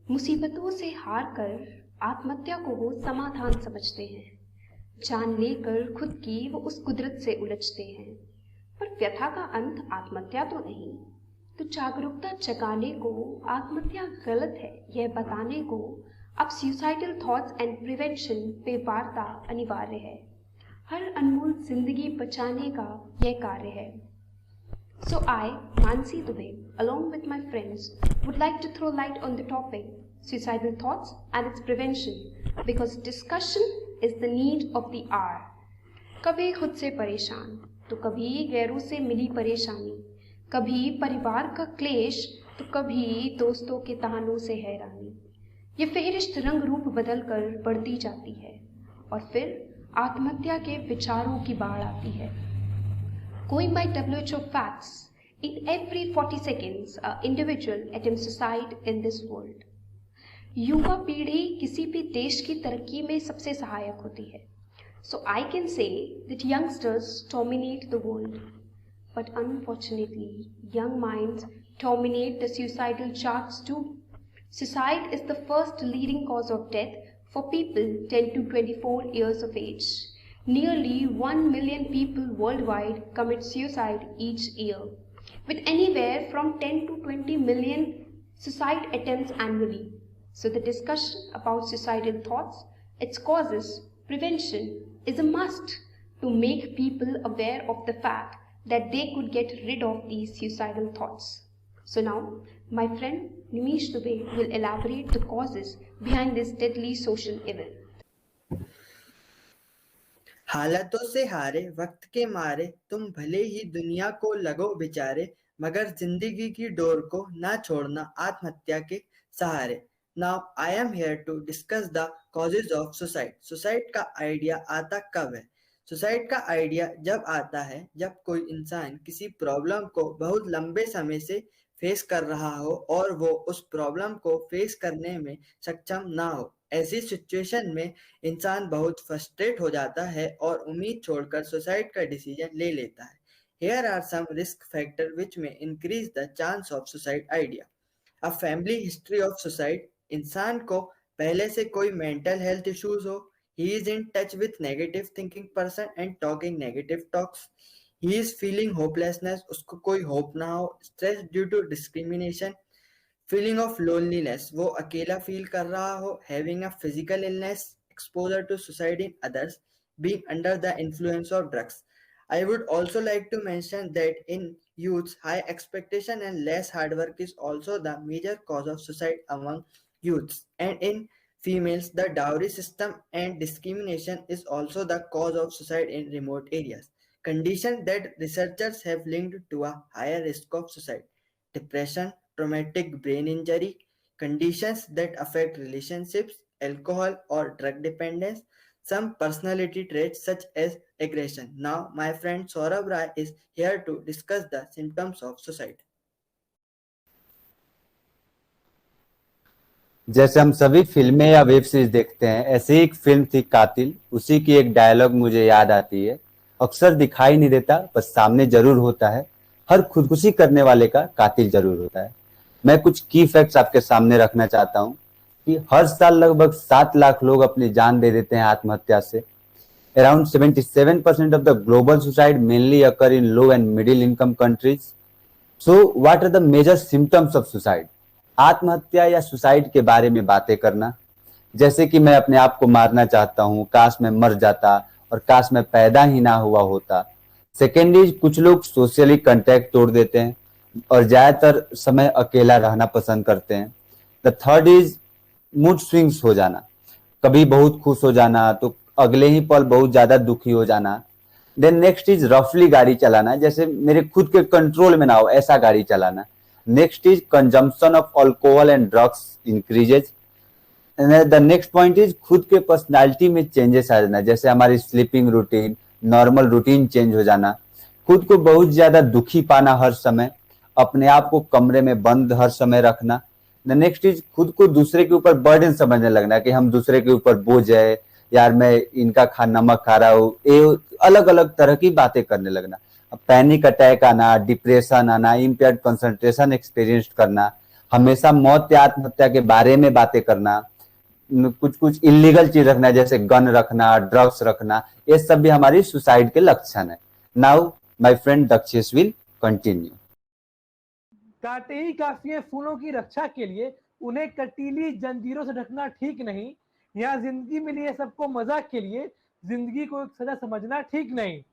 मुसीबतों से हार कर आत्महत्या को वो समाधान समझते हैं। जान लेकर खुद की वो उस कुदरत से उलझते हैं। पर व्यथा का अंत आत्महत्या तो नहीं। तो जागरूकता जगाने को आत्महत्या गलत है यह बताने को अब सुसाइडल थॉट्स एंड प्रिवेंशन पे वार्ता अनिवार्य है। हर अनमोल जिंदगी बचाने का यह कार्य है। So I, Mansi Dubey, along with my friends, would like to throw light on the topic suicidal thoughts and its prevention because discussion is the need of the hour. कभी खुद से परेशान तो कभी गैरों से मिली परेशानी, कभी परिवार का क्लेश तो कभी दोस्तों के तानों से हैरानी। ये फेहरिस्त रंग रूप बदल कर बढ़ती जाती है और फिर आत्महत्या के विचारों की बाढ़ आती है। Going by WHO facts, in every 40 seconds, an individual attempts suicide in this world. युवा पीढ़ी किसी भी देश की तरक्की में सबसे सहायक होती है. So I can say that youngsters dominate the world. But unfortunately, young minds dominate the suicidal charts too. Suicide is the first leading cause of death for people 10 to 24 years of age. Nearly 1 million people worldwide commit suicide each year, with anywhere from 10 to 20 million suicide attempts annually. So the discussion about suicidal thoughts, its causes, prevention is a must to make people aware of the fact that they could get rid of these suicidal thoughts. So now, my friend Nimish Dubey will elaborate the causes behind this deadly social evil. हालातों से हारे वक्त के मारे तुम भले ही दुनिया को लगो बेचारे, मगर जिंदगी की डोर को ना छोड़ना आत्महत्या के सहारे। Now I am here to discuss the causes of suicide. Suicide का आइडिया आता कब है? सुसाइड का आइडिया जब आता है जब कोई इंसान किसी प्रॉब्लम को बहुत लंबे समय से फेस कर रहा हो और वो उस प्रॉब्लम को फेस करने में सक्षम ना हो। ऐसी सिचुएशन में इंसान बहुत फ्रस्ट्रेट हो जाता है और उम्मीद छोड़कर सुसाइड का डिसीजन ले लेता है। Here are some risk factors which may increase the chance of suicide idea. A family history of suicide. इंसान को पहले से कोई मेंटल हेल्थ इश्यूज हो, he is in touch with negative thinking person and talking negative talks, he is feeling hopelessness, उसको कोई hope ना हो, stress due to discrimination, feeling of loneliness, वो अकेला फील कर रहा हो, having a physical illness, exposure to suicide in others, being under the influence of drugs. I would also like to mention that in youths, high expectation and less hard work is also the major cause of suicide among youths. And in females, the dowry system and discrimination is also the cause of suicide in remote areas. Condition that researchers have linked to a higher risk of suicide. Depression, traumatic brain injury, conditions that affect relationships, alcohol or drug dependence, some personality traits such as aggression. Now, my friend Saurabh Rai is here to discuss the symptoms of suicide. जैसे हम सभी फिल्में या web series देखते हैं, ऐसे ही एक film थी कातिल। उसी की एक डायलॉग मुझे याद आती है, अक्सर दिखाई नहीं देता बस सामने जरूर होता है, हर खुदकुशी करने वाले का कातिल जरूर होता है। मैं कुछ की फैक्ट्स आपके सामने रखना चाहता हूं कि हर साल लगभग 7 लाख लोग अपनी जान दे देते हैं आत्महत्या से। Around 77% of the global suicide mainly occur in low and middle income countries. So what are the major symptoms of suicide? आत्महत्या या सुसाइड के बारे में बातें करना, जैसे कि मैं अपने आप को मारना चाहता हूं, काश मैं मर जाता और काश मैं पैदा ही ना हुआ होता। सेकेंड इज, कुछ लोग सोशली कांटेक्ट तोड़ देते हैं और ज्यादातर समय अकेला रहना पसंद करते हैं। The third is mood swings हो जाना, कभी बहुत खुश हो जाना तो अगले ही पल बहुत ज्यादा दुखी हो जाना। देन नेक्स्ट इज रफली गाड़ी चलाना, जैसे मेरे खुद के कंट्रोल में ना हो ऐसा गाड़ी चलाना। Next is consumption of alcohol and drugs increases. The next point is खुद के पर्सनालिटी में चेंजेस आ जाना, जैसे हमारी sleeping routine, normal routine change हो जाना, खुद को बहुत ज्यादा दुखी पाना हर समय, अपने आप को कमरे में बंद हर समय रखना। द नेक्स्ट इज खुद को दूसरे के ऊपर बर्डन समझने लगना कि हम दूसरे के ऊपर बोझ है, यार मैं इनका नमक खा रहा हूँ, ये अलग अलग तरह की बातें करने लगना। पैनिक अटैक आना, डिप्रेशन आना, इम्पेयर्ड कंसंट्रेशन एक्सपीरियंस करना, हमेशा मौत या आत्महत्या के बारे में बातें करना, कुछ कुछ इलीगल चीज रखना जैसे गन रखना, ड्रग्स रखना, ये सब भी हमारी सुसाइड के लक्षण है। Now my friend Dakshesh will continue. कांटे ही काफी है फूलों की रक्षा के लिए, उन्हें कटीली जंजीरों से ढकना ठीक नहीं। यहाँ जिंदगी मिली है सबको मजाक के लिए, जिंदगी को एक सजा समझना ठीक नहीं।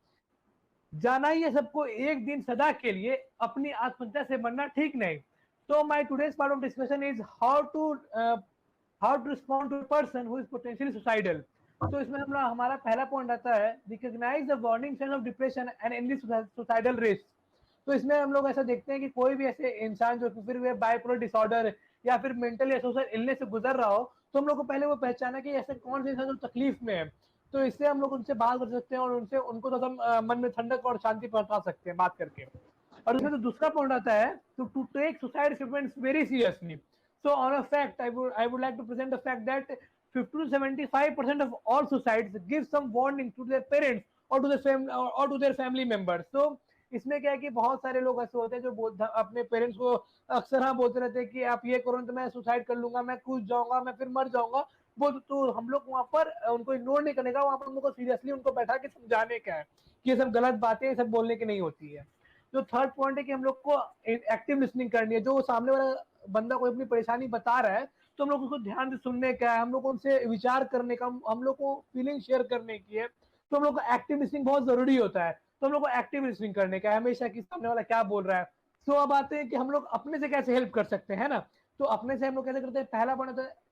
जाना ही है सबको एक दिन सदा के लिए, अपनी आत्महत्या से मरना ठीक नहीं। So my today's part of discussion is how to respond to a person who is potentially suicidal. तो इसमें हमारा पहला पॉइंट आता है recognize the warning signs of depression and any suicidal risk। तो इसमें हम लोग ऐसा देखते हैं कि कोई भी ऐसे इंसान जो फिर वे बाइपोलर डिसऑर्डर या फिर मेंटल या सोशल इलनेस से गुजर रहा हो, तो हम लोग को पहले वो पहचाना कि ऐसे कौन से इंसान जो तकलीफ में है, तो इससे हम लोग उनसे बात कर सकते हैं और उनको थोड़ा मन में ठंडक और शांति पहुंचा सकते हैं बात करके। और इसमें तो दूसरा पॉइंट आता है to take suicide statements very seriously. So on a fact I would like to present the fact that 50 to 75% of all suicides give some warning to their parents or to their family members। so इसमें क्या है कि बहुत सारे लोग ऐसे होते हैं जो अपने पेरेंट्स को अक्सर हाँ बोलते रहते हैं कि आप ये करो तो मैं सुसाइड कर लूंगा, मैं कूद जाऊंगा, मैं फिर मर जाऊंगा। वो तो हम लोग वहां पर उनको इग्नोर नहीं करने का, वहां पर उनको सीरियसली उनको बैठा के समझाने का है कि ये सब गलत बातें सब बोलने की नहीं होती है। जो थर्ड पॉइंट है कि हम लोग को एक्टिव लिसनिंग करनी है। जो सामने वाला बंदा कोई अपनी परेशानी बता रहा है तो हम लोग उसको ध्यान से सुनने का है, हम लोग उनसे विचार करने का, हम लोग को फीलिंग शेयर करने की है। तो हम लोग को एक्टिव लिसनिंग बहुत जरूरी होता है। तो हम लोग को एक्टिव लिसनिंग करने का है हमेशा कि सामने वाला क्या बोल रहा है। तो अब आते हैं कि हम लोग अपने से कैसे हेल्प कर सकते हैं ना। तो अपने से हम लोग कैसे करते हैं,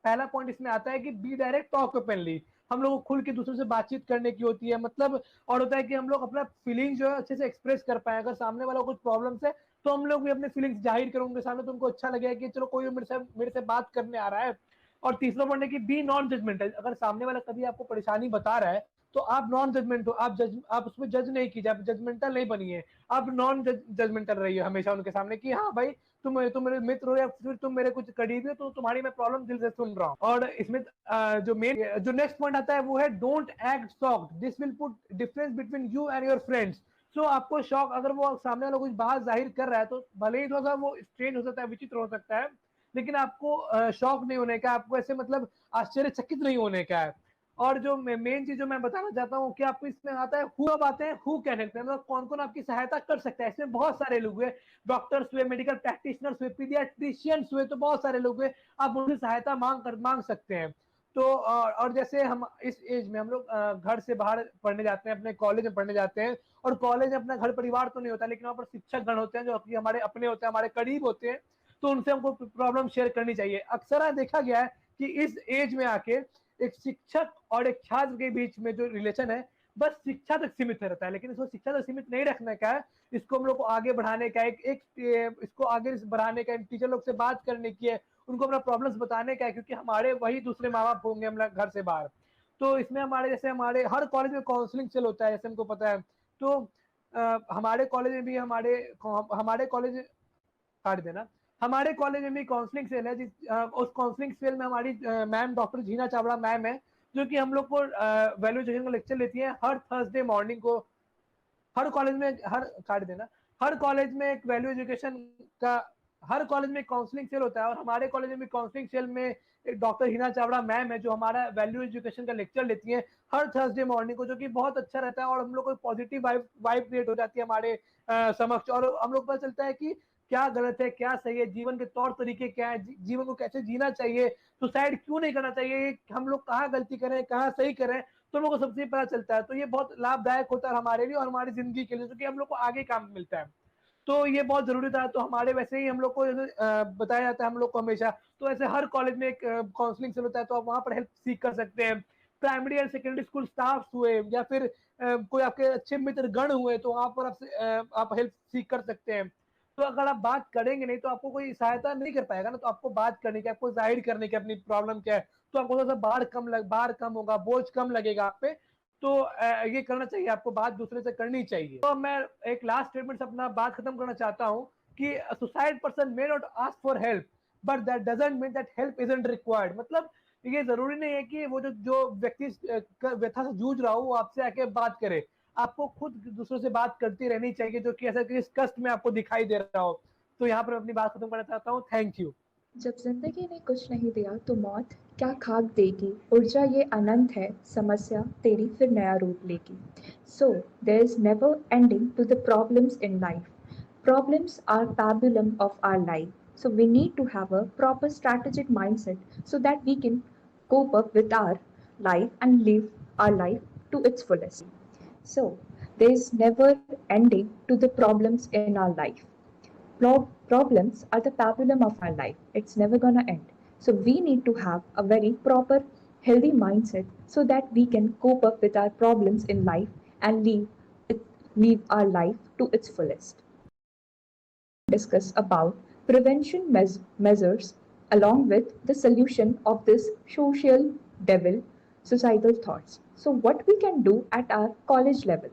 पहला पॉइंट इसमें आता है कि बी डायरेक्ट टॉक ओपनली। हम लोग को खुल के दूसरों से बातचीत करने की होती है, मतलब और होता है कि हम लोग अपना फीलिंग जो है अच्छे से एक्सप्रेस कर पाए। अगर सामने वाला कुछ प्रॉब्लम्स है तो हम लोग भी अपने फीलिंग्स जाहिर करेंगे सामने, तो उनको अच्छा लगेगा कि चलो कोई मेरे से बात करने आ रहा है। और तीसरा पॉइंट है कि बी नॉन जजमेंटल। अगर सामने वाला कभी आपको परेशानी बता रहा है तो आप नॉन जजमेंट हो, आप उसमें जज नहीं कीजिए, आप जजमेंटल नहीं बनिए, आप नॉन जजमेंटल रहिए हमेशा उनके सामने कि हाँ भाई तुम मेरे मित्र हो या फिर तुम मेरे कुछ करीबी हो, तो तुम्हारी मैं प्रॉब्लम दिल से सुन रहा हूँ। और इसमें जो नेक्स्ट पॉइंट आता है वो है don't act shocked, this will put difference between you and your friends. So आपको शॉक, अगर वो सामने वाला कुछ बात जाहिर कर रहा है तो भले ही थोड़ा सा वो स्ट्रेंज हो सकता है, विचित्र हो सकता है, लेकिन आपको शॉक नहीं होने का, आपको ऐसे मतलब आश्चर्यचकित नहीं होने का है। और जो मेन चीज जो मैं बताना चाहता हूँ कि आपको इसमें आता है हु। अब आते हैं हु कैन हेल्प, मतलब कौन कौन आपकी सहायता कर सकता है। इसमें बहुत सारे लोग हुए, डॉक्टर्स हुए, मेडिकल प्रैक्टिशनर्स हुए, पीडियाट्रिशियंस हुए, तो बहुत सारे लोग हुए, आप उनसे सहायता मांग सकते हैं। तो और जैसे हम इस एज में हम लोग घर से बाहर पढ़ने जाते हैं, अपने कॉलेज में पढ़ने जाते हैं, और कॉलेज में अपना घर परिवार तो नहीं होता, लेकिन वहाँ पर शिक्षक गण होते हैं जो कि हमारे अपने होते हैं, हमारे करीब होते हैं, तो उनसे हमको प्रॉब्लम शेयर करनी चाहिए। अक्सर देखा गया है कि इस एज में आके एक शिक्षक और एक छात्र के बीच में जो रिलेशन है बस शिक्षा तक सीमित रहता है, लेकिन इसको शिक्षा तक सीमित नहीं रखने का है, इसको हम लोग को आगे बढ़ाने का इसको आगे बढ़ाने का, टीचर लोग से बात करने की है, उनको अपना प्रॉब्लम्स बताने का है, क्योंकि हमारे वही दूसरे माँ बाप होंगे हम घर से बाहर। तो इसमें हमारे हर कॉलेज में काउंसलिंग चल होता है, जैसे हमको पता है। तो हमारे कॉलेज में भी हमारे कॉलेज काट देना, हमारे कॉलेज में भी काउंसलिंग सेल है, उस काउंसलिंग सेल में हमारी मैम डॉक्टर जीना चावड़ा मैम है, जो कि हम लोग को वैल्यू एजुकेशन का लेक्चर लेती है हर थर्सडे मॉर्निंग को। हर कॉलेज में हर कॉलेज में एक वैल्यू एजुकेशन का, हर कॉलेज में काउंसलिंग सेल होता है, और हमारे कॉलेज में भी काउंसलिंग सेल में एक डॉक्टर हिना चावड़ा मैम है जो हमारा वैल्यू एजुकेशन का लेक्चर लेती है हर थर्सडे मॉर्निंग को, जो कि बहुत अच्छा रहता है। और हम लोग को पॉजिटिव वाइब क्रिएट हो जाती है हमारे समक्ष, और हम लोग पता चलता है कि क्या गलत है क्या सही है, जीवन के तौर तरीके क्या है, जीवन को कैसे जीना चाहिए, सुसाइड क्यों नहीं करना चाहिए, हम लोग कहाँ गलती करें कहाँ सही करें, तो हम लोग को सबसे पता चलता है। तो ये बहुत लाभदायक होता है हमारे लिए और हमारी जिंदगी के लिए, जो कि हम लोग को आगे काम मिलता है। तो ये बहुत जरूरी था। तो हमारे वैसे ही हम लोग को बताया जाता है हम लोग को हमेशा, तो ऐसे हर कॉलेज में एक काउंसलिंग चल होता है, तो आप वहां पर हेल्प सीख कर सकते हैं। Primary and secondary school staff हुए या फिर कोई आपके अच्छे मित्र गण हुए, तो वहां पर आप हेल्प सीख कर सकते हैं। तो अगर आप बात करेंगे नहीं तो आपको कोई सहायता नहीं कर पाएगा ना, तो आपको बात करने की, आपको जाहिर करने की अपनी प्रॉब्लम क्या है, तो आपको थोड़ा सा भार कम होगा, बोझ कम लगेगा आप पे। तो ये करना चाहिए आपको, बात दूसरे से करनी चाहिए। तो मैं एक लास्ट स्टेटमेंट से अपना बात खत्म करना चाहता हूँ कि suicide person may not ask for help but that doesn't mean that help isn't required. मतलब ये जरूरी नहीं है कि वो जो व्यक्ति व्यथा से जूझ रहा हो वो आपसे आके बात करे, आपको खुद दूसरों से बात करती रहनी चाहिए, जो कि ऐसा किस कष्ट में आपको दिखाई दे रहा हो। तो यहाँ पर अपनी बात खत्म करना चाहता हूँ। Thank you. जब जिंदगी ने कुछ नहीं दिया तो मौत क्या खाक देगी, ऊर्जा ये अनंत है, समस्या तेरी फिर नया रूप लेगी. So there is never ending to the problems in life. Problems are pabulum of our life. So we need to have a proper strategic mindset so that we can cope up with our life and live our life to its fullest. So there is never ending to the problems in our life. Problems are the pabulum of our life. It's never gonna end. So we need to have a very proper, healthy mindset so that we can cope up with our problems in life and live our life to its fullest. Discuss about prevention measures along with the solution of this social devil, societal thoughts. So what we can do at our college level.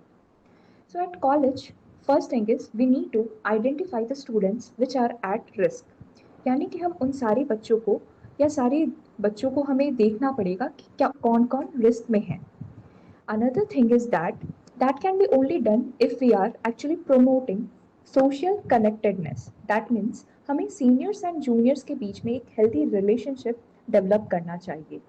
So at college, first thing is we need to identify the students which are at risk. यानी कि हम उन सारे बच्चों को या सारे बच्चों को हमें देखना पड़ेगा कि क्या कौन कौन रिस्क में है. Another thing is that can be only done if we are actually promoting social connectedness. That means हमें सीनियर्स एंड जूनियर्स के बीच में एक हेल्दी रिलेशनशिप डेवलप करना चाहिए,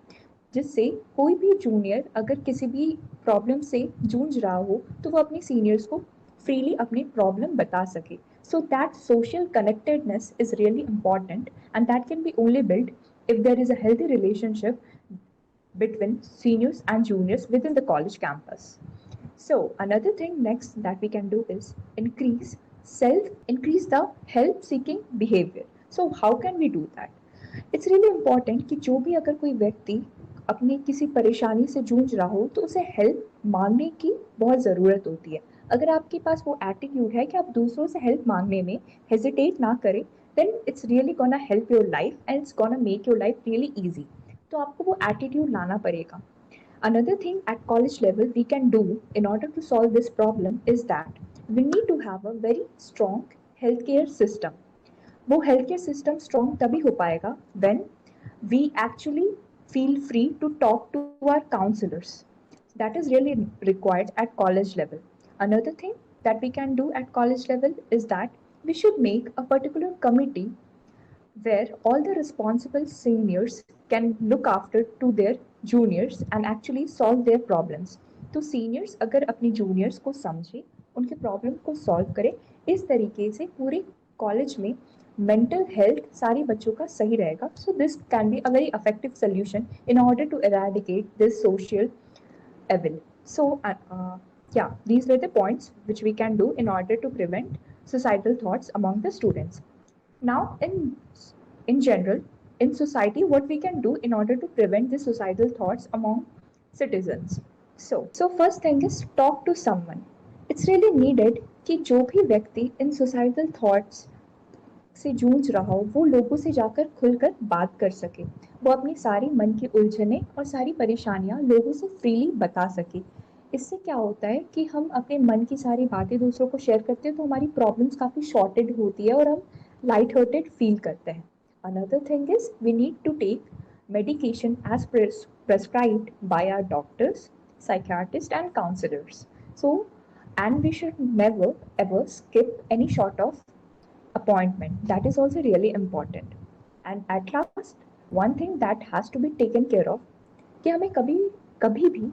जिससे कोई भी जूनियर अगर किसी भी प्रॉब्लम से जूझ रहा हो तो वो अपने सीनियर्स को फ्रीली अपनी प्रॉब्लम बता सके. So that social connectedness is really important and that can be only built if there is a healthy relationship between seniors and juniors within the college campus. So another thing next that we can do is increase the help seeking behavior. So how can we do that? It's really important कि जो भी अगर कोई व्यक्ति अपनी किसी परेशानी से जूझ रहा हो तो उसे हेल्प मांगने की बहुत ज़रूरत होती है. अगर आपके पास वो एटीट्यूड है कि आप दूसरों से हेल्प मांगने में हेजिटेट ना करें, then it's really gonna help your life and it's gonna make your life really easy. तो आपको वो एटीट्यूड लाना पड़ेगा. Another thing at college level we can do in order to solve this problem is that we need to have a very strong healthcare system. वो healthcare system strong तभी हो पाएगा when we actually feel free to talk to our counselors. That is really required at college level. Another thing that we can do at college level is that we should make a particular committee where all the responsible seniors can look after to their juniors and actually solve their problems. तो seniors अगर अपनी juniors को समझे, उनके problem को solve करे, इस तरीके से पूरे college में mental health सारे बच्चों का सही रहेगा. So this can be a very effective solution in order to eradicate this social evil. So yeah, these were the points which we can do in order to prevent societal thoughts among the students. Now in general, in society, what we can do in order to prevent the societal thoughts among citizens. So first thing is talk to someone. It's really needed कि जो भी व्यक्ति इन societal thoughts से जूझ रहा हो वो लोगों से जाकर खुलकर बात कर सके, वो अपनी सारी मन की उलझने और सारी परेशानियां लोगों से फ्रीली बता सके. इससे क्या होता है कि हम अपने मन की सारी बातें दूसरों को शेयर करते हैं तो हमारी प्रॉब्लम्स काफ़ी शॉर्टेड होती है और हम लाइट हार्टेड फील करते हैं. Another thing is we need to take medication as prescribed by our doctors, psychiatrists and counselors. So and we should never ever skip any sort of appointment. That is also really important. And at last one thing that has to be taken care of कि हमें कभी भी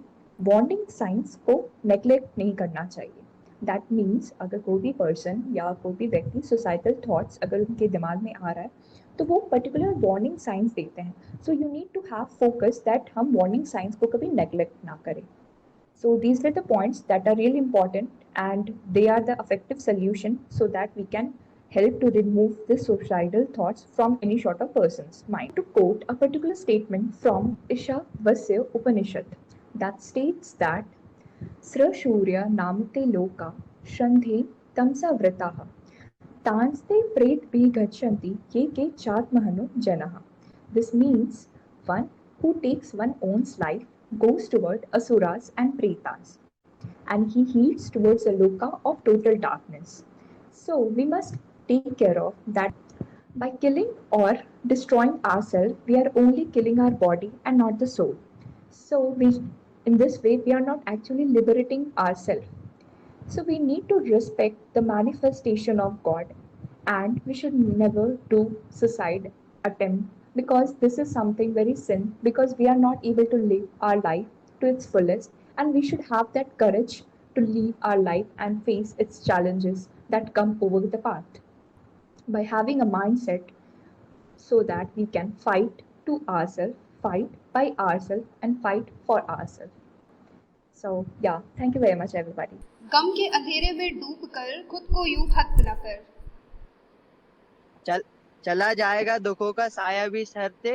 warning signs को neglect नहीं करना चाहिए. That means अगर कोई भी पर्सन या कोई भी व्यक्ति सोसाइटल थॉट्स अगर उनके दिमाग में आ रहा है तो वो पर्टिकुलर वार्निंग साइंस देते हैं. So you need to have focus that हम वार्निंग साइंस को कभी नेग्लेक्ट ना करें. So these were the points that are really important and they are the effective solution so that we can help to remove the suicidal thoughts from any sort of person's mind. To quote a particular statement from Ishavasya Upanishad that states that Srashurya namte loka shandhe tamsa vrataha tanste pret bhi gachanti ye ke chatmahano janaha. This means one who takes one's own life goes toward asuras and pretas and he heads towards a loka of total darkness. So we must take care of that. By killing or destroying ourselves, we are only killing our body and not the soul. So in this way, we are not actually liberating ourselves. So we need to respect the manifestation of God and we should never do suicide attempt, because this is something very sin, because we are not able to live our life to its fullest, and we should have that courage to live our life and face its challenges that come over the path by having a mindset so that we can fight to ourselves, fight by ourselves, and fight for ourselves. So, yeah, thank you very much, everybody. गम के अंधेरे में डूबकर खुद को यूं खत्म न कर। चला जाएगा दुखों का साया भी सरते,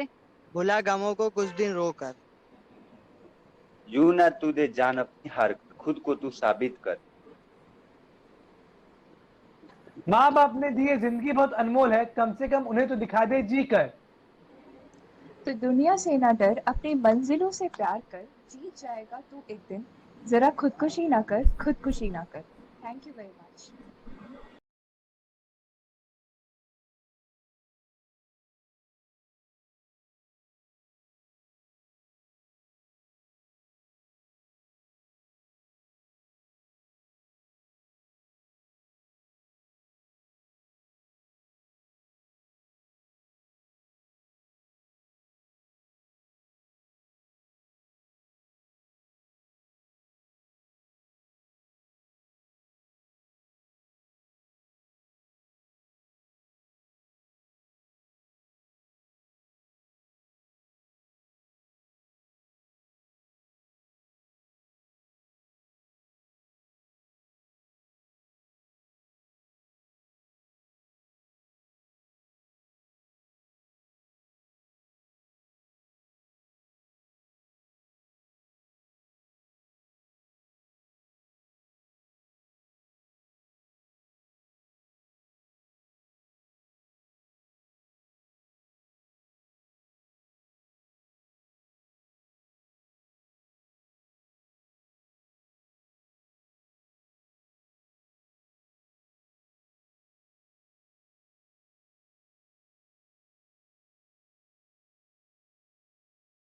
भुला गमों को कुछ दिन रोकर। यूं ना तू दे जान अपनी हार कर, खुद को तू साबित कर। माँ बाप ने दी है जिंदगी बहुत अनमोल है, कम से कम उन्हें तो दिखा दे जी कर। तो दुनिया से ना डर, अपनी मंजिलों से प्यार कर, जीत जाएगा तू एक दिन, जरा खुदकुशी ना कर, खुदकुशी ना कर। Thank you very much.